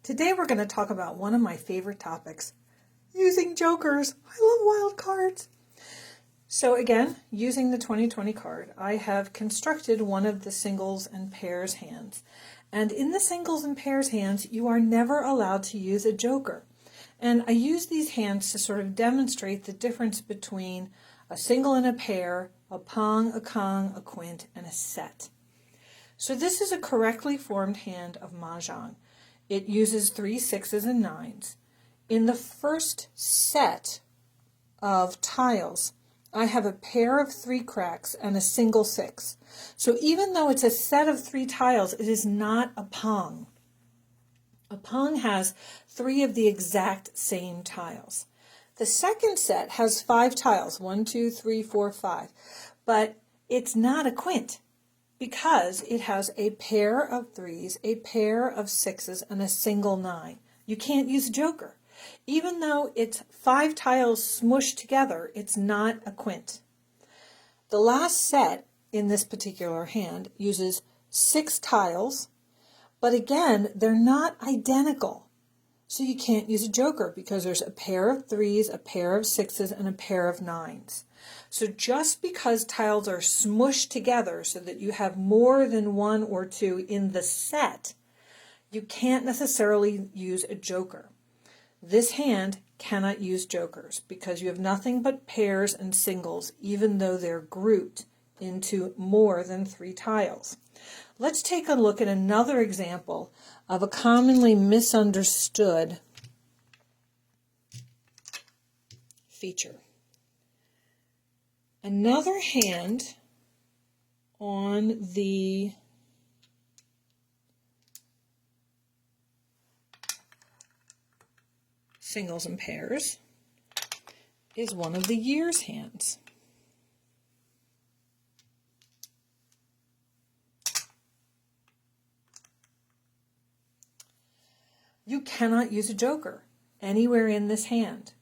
Today we're going to talk about one of my favorite topics, using jokers. I love wild cards. So again, using the 2020 card, I have constructed one of the singles and pairs hands. And in the singles and pairs hands, you are never allowed to use a joker. And I use these hands to sort of demonstrate the difference between a single and a pair, a pung, a kong, a quint, and a set. So this is a correctly formed hand of mahjong. It uses 3 6s and 9s. In the first set of tiles, I have a pair of 3 cracks and a single 6. So even though it's a set of 3 tiles, it is not a pung. A pung has 3 of the exact same tiles. The second set has 5 tiles, 1, 2, 3, 4, 5, but it's not a quint, because it has a pair of 3s, a pair of 6s, and a single 9. You can't use a joker. Even though it's 5 tiles smushed together, it's not a quint. The last set in this particular hand uses 6 tiles, but again, they're not identical. So you can't use a joker because there's a pair of 3s, a pair of 6s, and a pair of 9s. So just because tiles are smushed together so that you have more than 1 or 2 in the set, you can't necessarily use a joker. This hand cannot use jokers because you have nothing but pairs and singles, even though they're grouped into more than 3 tiles. Let's take a look at another example of a commonly misunderstood feature. Another hand on the singles and pairs is one of the years hands. You cannot use a joker anywhere in this hand,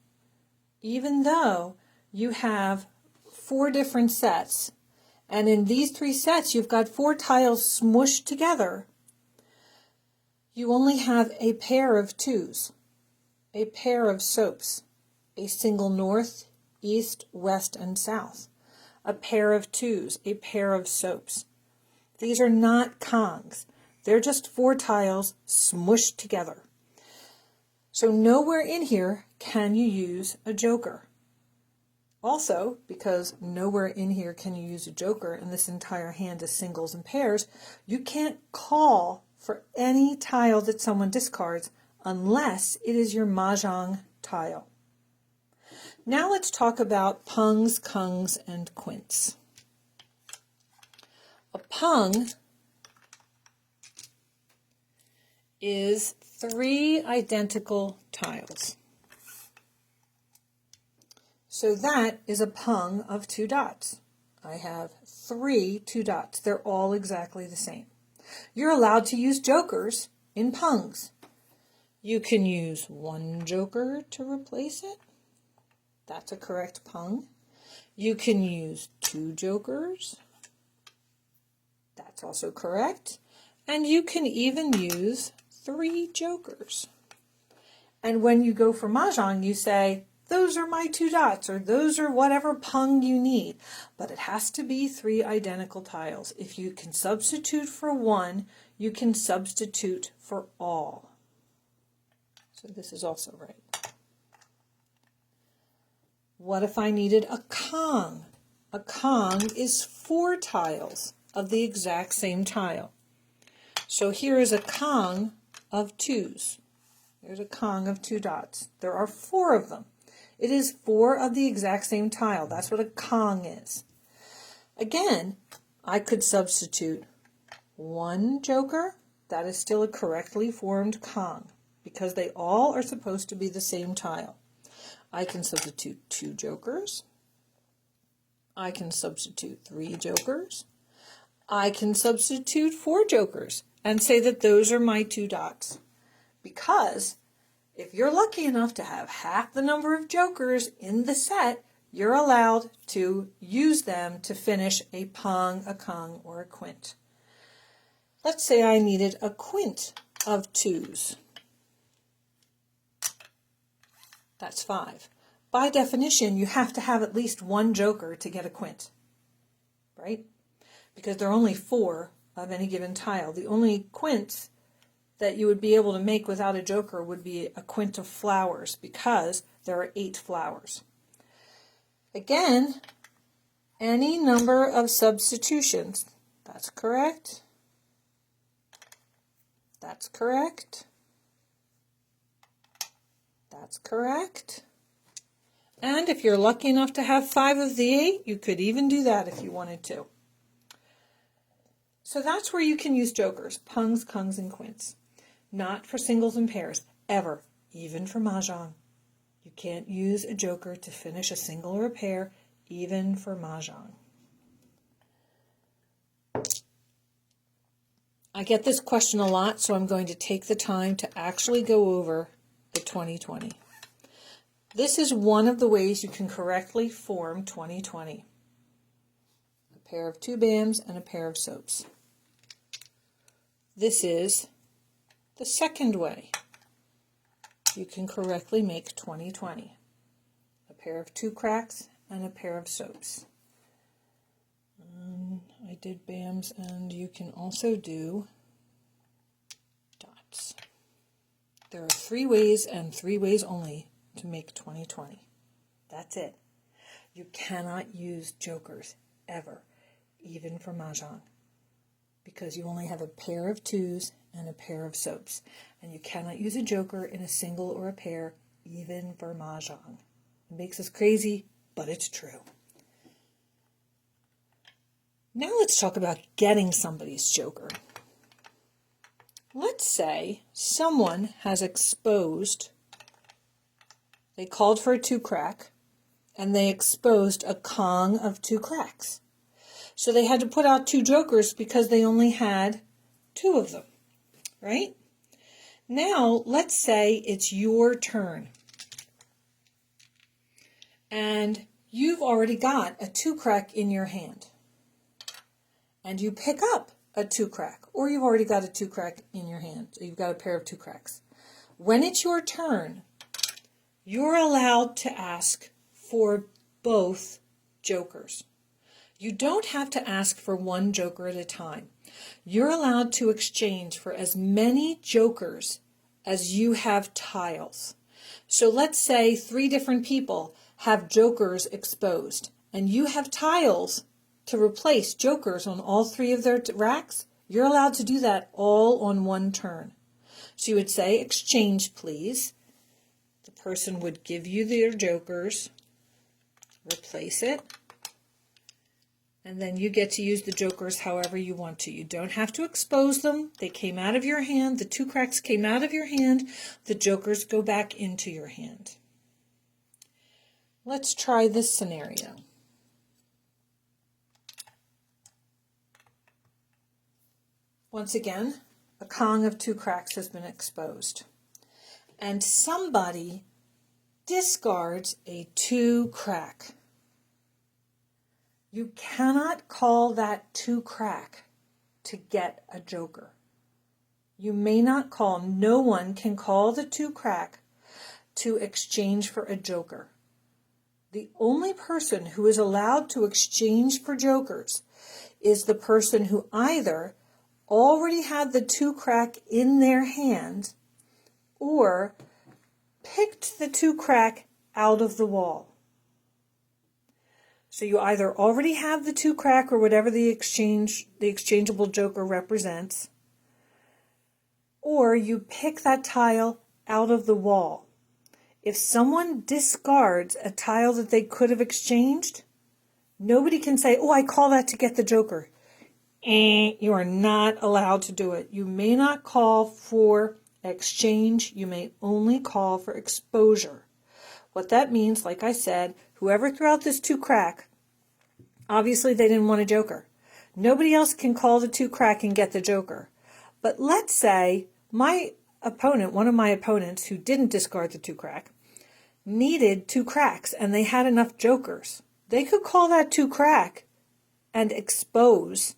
even though you have 4 different sets, and in these 3 sets you've got 4 tiles smushed together. You only have a pair of 2s, a pair of soaps, a single north, east, west, and south, a pair of 2s, a pair of soaps. These are not kongs. They're just 4 tiles smushed together. So nowhere in here can you use a joker. Also, because nowhere in here can you use a joker and this entire hand is singles and pairs, you can't call for any tile that someone discards unless it is your mahjong tile. Now let's talk about pungs, kongs, and quints. A pung is 3 identical tiles. So that is a pung of 2 dots. I have 3 2 dots. They're all exactly the same. You're allowed to use jokers in pungs. You can use 1 joker to replace it. That's a correct pung. You can use 2 jokers. That's also correct. And you can even use 3 jokers. And when you go for mahjong, you say, those are my 2 dots, or those are whatever pung you need. But it has to be 3 identical tiles. If you can substitute for 1, you can substitute for all. So this is also right. What if I needed a kong? A kong is 4 tiles of the exact same tile. So here is a kong of 2s. There's a kong of 2 dots. There are 4 of them. It is 4 of the exact same tile. That's what a kong is. Again, I could substitute 1 joker. That is still a correctly formed kong because they all are supposed to be the same tile. I can substitute 2 jokers. I can substitute 3 jokers. I can substitute 4 jokers and say that those are my 2 dots. Because if you're lucky enough to have half the number of jokers in the set, you're allowed to use them to finish a pung, a kong, or a quint. Let's say I needed a quint of 2s. That's 5. By definition, you have to have at least one joker to get a quint, right? Because there are only 4 of any given tile. The only quints that you would be able to make without a joker would be a quint of flowers, because there are 8 flowers. Again, any number of substitutions. That's correct. That's correct. That's correct. And if you're lucky enough to have 5 of the 8, you could even do that if you wanted to. So that's where you can use jokers, pungs, kungs, and quints. Not for singles and pairs, ever, even for mahjong. You can't use a joker to finish a single or a pair, even for mahjong. I get this question a lot, so I'm going to take the time to actually go over the 2020. This is one of the ways you can correctly form 2020. A pair of 2 bams and a pair of soaps. This is the second way you can correctly make 2020. A pair of 2 cracks and a pair of soaps. I did bams, and you can also do dots. There are 3 ways and 3 ways only to make 2020. That's it. You cannot use jokers ever, even for mahjong, because you only have a pair of 2s and a pair of soaps, and you cannot use a joker in a single or a pair, even for mahjong. It makes us crazy, but it's true. Now let's talk about getting somebody's joker. Let's say someone has exposed, they called for a 2 crack, and they exposed a kong of 2 cracks. So they had to put out 2 jokers because they only had 2 of them, right? Now let's say it's your turn, and you've already got a 2 crack in your hand. And you pick up a 2 crack, or you've already got a 2 crack in your hand. So you've got a pair of 2 cracks. When it's your turn, you're allowed to ask for both jokers. You don't have to ask for one joker at a time. You're allowed to exchange for as many jokers as you have tiles. So let's say 3 different people have jokers exposed, and you have tiles to replace jokers on all 3 of their racks. You're allowed to do that all on one turn. So you would say, exchange please. The person would give you their jokers, replace it, and then you get to use the jokers however you want to. You don't have to expose them. They came out of your hand. The 2 cracks came out of your hand. The jokers go back into your hand. Let's try this scenario. Once again, a kong of 2 cracks has been exposed, and somebody discards a 2 crack. You cannot call that 2 crack to get a joker. You may not call, no one can call the 2 crack to exchange for a joker. The only person who is allowed to exchange for jokers is the person who either already had the 2 crack in their hand or picked the 2 crack out of the wall. So you either already have the 2 crack or whatever the exchangeable joker represents, or you pick that tile out of the wall. If someone discards a tile that they could have exchanged, nobody can say, oh, I call that to get the joker. You are not allowed to do it. You may not call for exchange. You may only call for exposure. What that means, like I said, whoever threw out this 2 crack, obviously they didn't want a joker. Nobody else can call the 2 crack and get the joker. But let's say my opponent, one of my opponents who didn't discard the 2 crack, needed 2 cracks and they had enough jokers. They could call that 2 crack and expose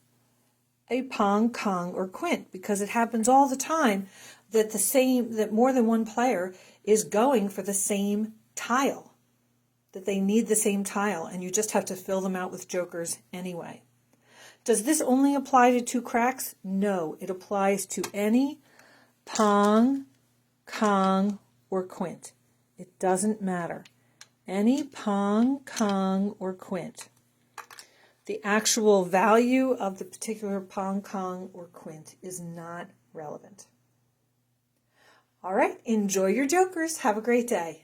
a pong, kong, or quint, because it happens all the time that more than one player is going for the same tile, that they need the same tile, and you just have to fill them out with jokers anyway. Does this only apply to 2 cracks? No, it applies to any pong, kong, or quint. It doesn't matter. Any pong, kong, or quint. The actual value of the particular pong, kong, or quint is not relevant. All right, enjoy your jokers. Have a great day.